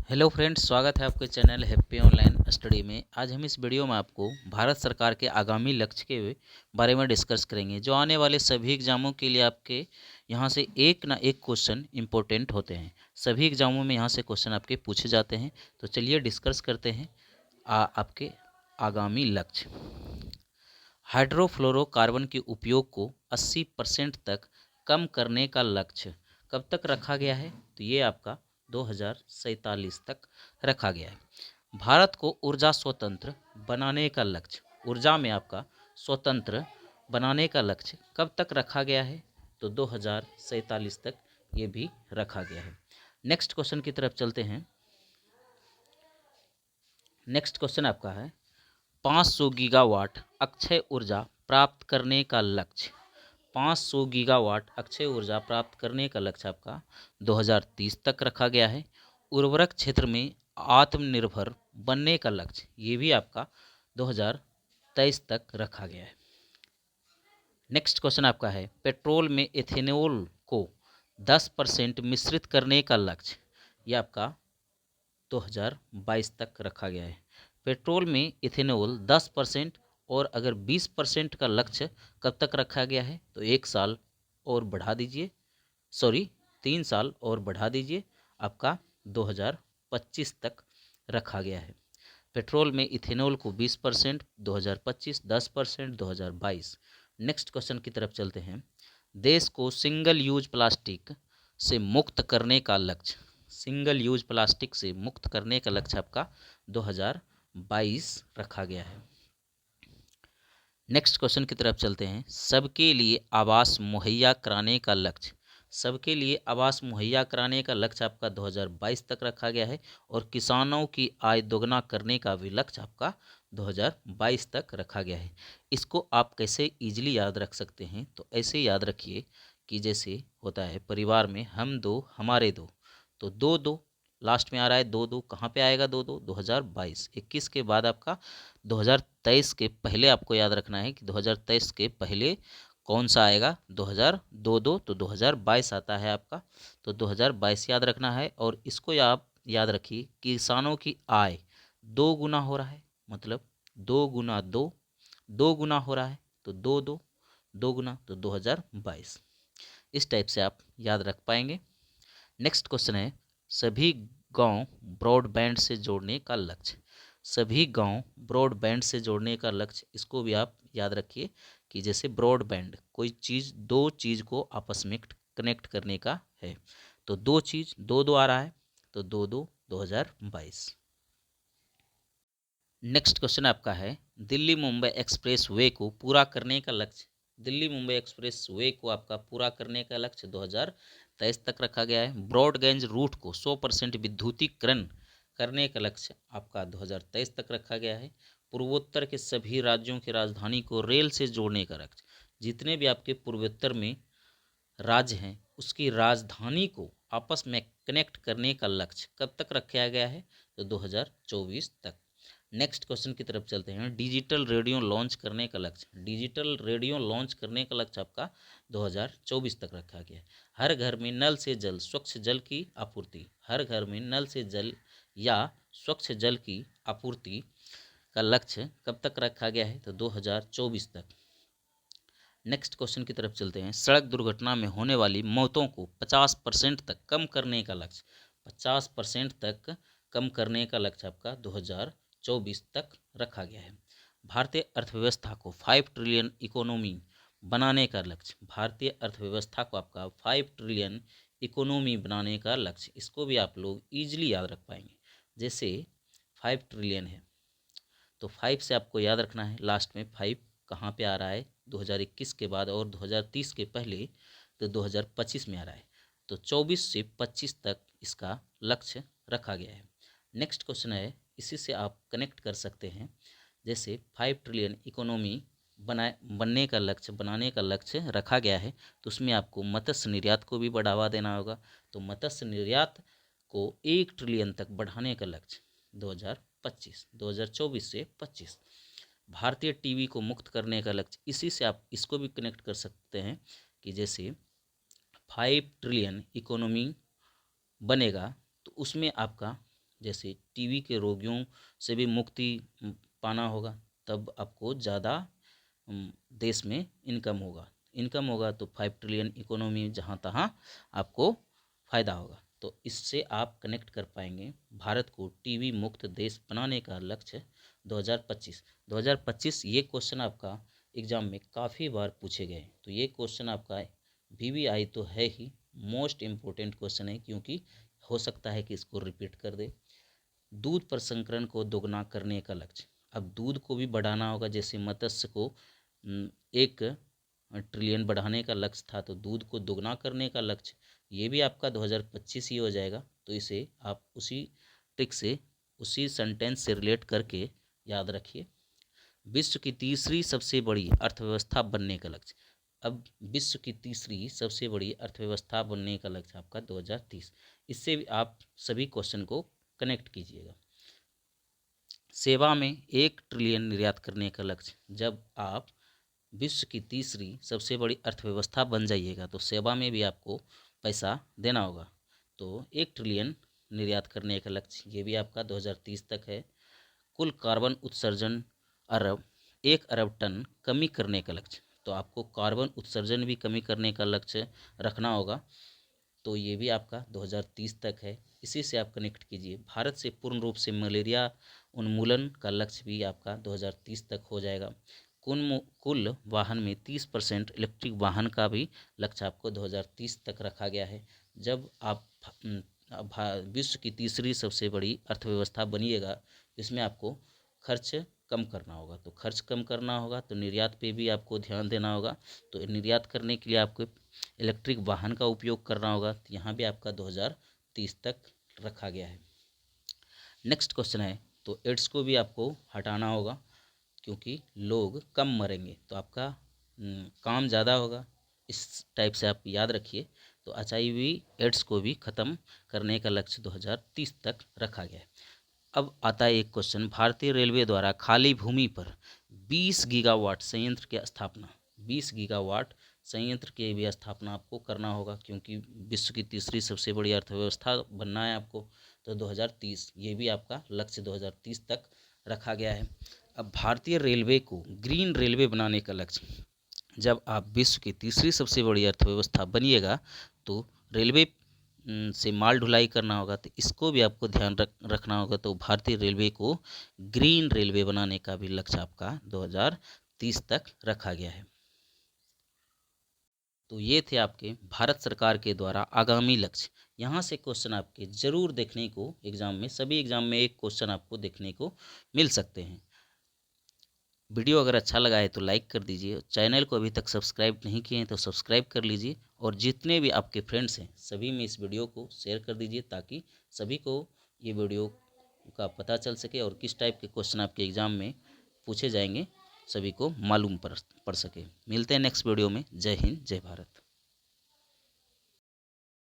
Hello friends, स्वागत है आपके चैनल हैप्पी ऑनलाइन स्टडी में। आज हम इस वीडियो में आपको भारत सरकार के आगामी लक्ष्य के बारे में डिस्कस करेंगे, जो आने वाले सभी एग्जामों के लिए आपके यहाँ से एक ना एक क्वेश्चन इम्पोर्टेंट होते हैं। सभी एग्जामों में यहाँ से क्वेश्चन आपके पूछे जाते हैं। तो चलिए डिस्कस करते हैं आपके आगामी लक्ष्य। हाइड्रोफ्लोरोकार्बन के उपयोग को 80% तक कम करने का लक्ष्य कब तक रखा गया है? तो ये आपका 2047 तक रखा गया है। भारत को ऊर्जा स्वतंत्र बनाने का लक्ष्य, ऊर्जा में आपका स्वतंत्र बनाने का लक्ष्य कब तक रखा गया है? तो 2047 तक ये भी रखा गया है। नेक्स्ट क्वेश्चन की तरफ चलते हैं। नेक्स्ट क्वेश्चन आपका है 500 गीगावाट अक्षय ऊर्जा प्राप्त करने का लक्ष्य। 500 गीगावाट अक्षय ऊर्जा प्राप्त करने का लक्ष्य आपका 2030 तक रखा गया है। उर्वरक क्षेत्र में आत्मनिर्भर बनने का लक्ष्य ये भी आपका 2023 तक रखा गया है। नेक्स्ट क्वेश्चन आपका है पेट्रोल में एथेनॉल को 10% मिश्रित करने का लक्ष्य ये आपका 2022 तक रखा गया है। पेट्रोल में इथेनॉल 10% और अगर 20% का लक्ष्य कब तक रखा गया है? तो 1 साल और बढ़ा दीजिए, 3 साल और बढ़ा दीजिए, आपका 2025 तक रखा गया है। पेट्रोल में इथेनॉल को 20%, 2025 10%, 2022। नेक्स्ट क्वेश्चन की तरफ चलते हैं। देश को सिंगल यूज प्लास्टिक से मुक्त करने का लक्ष्य, सिंगल यूज प्लास्टिक से मुक्त करने का लक्ष्य आपका 2022 रखा गया है। नेक्स्ट क्वेश्चन की तरफ चलते हैं। सबके लिए आवास मुहैया कराने का लक्ष्य, सबके लिए आवास मुहैया कराने का लक्ष्य आपका 2022 तक रखा गया है। और किसानों की आय दोगुना करने का भी लक्ष्य आपका 2022 तक रखा गया है। इसको आप कैसे इजीली याद रख सकते हैं? तो ऐसे याद रखिए कि जैसे होता है परिवार में हम दो हमारे दो, तो दो दो लास्ट में आ रहा है, दो दो कहाँ पे आएगा? दो दो 2022। 21 के बाद आपका 2023 के पहले आपको याद रखना है कि 2023 के पहले कौन सा आएगा? 2022, तो 2022 आता है आपका। तो 2022 याद रखना है। और इसको आप याद रखिए कि किसानों की आय 2 गुना हो रहा है, मतलब 2 गुना 2, 2 गुना हो रहा है, तो 2 गुना, तो 2022। इस टाइप से आप याद रख पाएंगे। नेक्स्ट क्वेश्चन है सभी गांव ब्रॉडबैंड से जोड़ने का लक्ष्य, सभी गांव ब्रॉडबैंड से जोड़ने का लक्ष्य, इसको भी आप याद रखिए कि जैसे ब्रॉडबैंड कोई चीज़, दो चीज़ को आपस में कनेक्ट करने का है। तो दो चीज़, दो दो आ रहा है, तो 2022। नेक्स्ट क्वेश्चन आपका है दिल्ली मुंबई एक्सप्रेस वे को पूरा करने का लक्ष्य, दिल्ली मुंबई एक्सप्रेस वे को आपका पूरा करने का लक्ष्य 2023 तक रखा गया है। ब्रॉडगेज रूट को 100% विद्युतीकरण करने का लक्ष्य आपका 2023 तक रखा गया है। पूर्वोत्तर के सभी राज्यों की राजधानी को रेल से जोड़ने का लक्ष्य, जितने भी आपके पूर्वोत्तर में राज्य हैं उसकी राजधानी को आपस में कनेक्ट करने का लक्ष्य कब तक रखा गया है? तो 2024 तक। नेक्स्ट क्वेश्चन की तरफ चलते हैं। डिजिटल रेडियो लॉन्च करने का लक्ष्य, डिजिटल रेडियो लॉन्च करने का लक्ष्य आपका 2024 तक रखा गया है। हर घर में नल से जल, स्वच्छ जल की आपूर्ति, हर घर में नल से जल या स्वच्छ जल की आपूर्ति का लक्ष्य कब तक रखा गया है? तो 2024 तक। नेक्स्ट क्वेश्चन की तरफ चलते हैं। सड़क दुर्घटना में होने वाली मौतों को 50% तक कम करने का लक्ष्य, 50% तक कम करने का लक्ष्य आपका 2024 तक रखा गया है। भारतीय अर्थव्यवस्था को 5 ट्रिलियन इकोनॉमी बनाने का लक्ष्य, भारतीय अर्थव्यवस्था को आपका 5 ट्रिलियन इकोनॉमी बनाने का लक्ष्य, इसको भी आप लोग ईजिली याद रख पाएंगे। जैसे 5 ट्रिलियन है तो 5 से आपको याद रखना है लास्ट में 5 कहाँ पे आ रहा है? 2021 के बाद और 2030 के पहले, तो 2025 में आ रहा है। तो 24 से 25 तक इसका लक्ष्य रखा गया है। नेक्स्ट क्वेश्चन है, इसी से आप कनेक्ट कर सकते हैं। जैसे 5 ट्रिलियन इकोनॉमी बनने का लक्ष्य, बनाने का लक्ष्य रखा गया है, तो उसमें आपको मत्स्य निर्यात को भी बढ़ावा देना होगा। तो मत्स्य निर्यात को 1 ट्रिलियन तक बढ़ाने का लक्ष्य 2024 से 25। भारतीय टीवी को मुक्त करने का लक्ष्य, इसी से आप इसको भी कनेक्ट कर सकते हैं कि जैसे 5 ट्रिलियन इकोनॉमी बनेगा तो उसमें आपका जैसे टीबी के रोगियों से भी मुक्ति पाना होगा, तब आपको ज़्यादा देश में इनकम होगा तो 5 ट्रिलियन इकोनॉमी जहाँ तहाँ आपको फ़ायदा होगा। तो इससे आप कनेक्ट कर पाएंगे भारत को टीबी मुक्त देश बनाने का लक्ष्य 2025। 2025 ये क्वेश्चन आपका एग्ज़ाम में काफ़ी बार पूछे गए, तो ये क्वेश्चन आपका वीवीआई तो है ही, मोस्ट इम्पोर्टेंट क्वेश्चन है, क्योंकि हो सकता है कि इसको रिपीट कर दे। दूध प्रसंस्करण को दोगुना करने का लक्ष्य, अब दूध को भी बढ़ाना होगा, जैसे मत्स्य को 1 ट्रिलियन बढ़ाने का लक्ष्य था, तो दूध को दोगुना करने का लक्ष्य ये भी आपका 2025 ही हो जाएगा। तो इसे आप उसी ट्रिक से, उसी सेंटेंस से रिलेट करके याद रखिए। विश्व की तीसरी सबसे बड़ी अर्थव्यवस्था बनने का लक्ष्य, अब विश्व की तीसरी सबसे बड़ी अर्थव्यवस्था बनने का लक्ष्य आपका 2030। इससे भी आप सभी क्वेश्चन को कनेक्ट कीजिएगा। सेवा में 1 ट्रिलियन निर्यात करने का लक्ष्य, जब आप विश्व की तीसरी सबसे बड़ी अर्थव्यवस्था बन जाइएगा तो सेवा में भी आपको पैसा देना होगा। तो 1 ट्रिलियन निर्यात करने का लक्ष्य ये भी आपका 2030 तक है। कुल कार्बन उत्सर्जन 1 अरब टन कमी करने का लक्ष्य, तो आपको कार्बन उत्सर्जन भी कमी करने का लक्ष्य रखना होगा, तो ये भी आपका 2030 तक है। इसी से आप कनेक्ट कीजिए। भारत से पूर्ण रूप से मलेरिया उन्मूलन का लक्ष्य भी आपका 2030 तक हो जाएगा। कुल वाहन में 30% इलेक्ट्रिक वाहन का भी लक्ष्य आपको 2030 तक रखा गया है। जब आप विश्व की तीसरी सबसे बड़ी अर्थव्यवस्था बनिएगा, इसमें आपको खर्च कम करना होगा, तो खर्च कम करना होगा तो निर्यात पे भी आपको ध्यान देना होगा। तो निर्यात करने के लिए आपको इलेक्ट्रिक वाहन का उपयोग करना होगा, तो यहाँ भी आपका 2030 तक रखा गया है। नेक्स्ट क्वेश्चन है, तो एड्स को भी आपको हटाना होगा, क्योंकि लोग कम मरेंगे तो आपका काम ज़्यादा होगा। इस टाइप से आप याद रखिए। तो HIV एड्स को भी ख़त्म करने का लक्ष्य 2030 तक रखा गया है। अब आता है एक क्वेश्चन, भारतीय रेलवे द्वारा खाली भूमि पर 20 गीगावाट संयंत्र की स्थापना, 20 गीगावाट संयंत्र की भी स्थापना आपको करना होगा, क्योंकि विश्व की तीसरी सबसे बड़ी अर्थव्यवस्था बनना है आपको। तो 2030 ये भी आपका लक्ष्य 2030 तक रखा गया है। अब भारतीय रेलवे को ग्रीन रेलवे बनाने का लक्ष्य, जब आप विश्व की तीसरी सबसे बड़ी अर्थव्यवस्था बनिएगा तो रेलवे से माल ढुलाई करना होगा, तो इसको भी आपको ध्यान रखना होगा। तो भारतीय रेलवे को ग्रीन रेलवे बनाने का भी लक्ष्य आपका 2030 तक रखा गया है। तो ये थे आपके भारत सरकार के द्वारा आगामी लक्ष्य। यहाँ से क्वेश्चन आपके ज़रूर देखने को एग्ज़ाम में, सभी एग्ज़ाम में एक क्वेश्चन आपको देखने को मिल सकते हैं। वीडियो अगर अच्छा लगा है तो लाइक कर दीजिए, चैनल को अभी तक सब्सक्राइब नहीं किए हैं तो सब्सक्राइब कर लीजिए, और जितने भी आपके फ्रेंड्स हैं सभी में इस वीडियो को शेयर कर दीजिए, ताकि सभी को ये वीडियो का पता चल सके और किस टाइप के क्वेश्चन आपके एग्ज़ाम में पूछे जाएंगे सभी को मालूम पड़ सके। मिलते हैं नेक्स्ट वीडियो में। जय हिंद, जय भारत।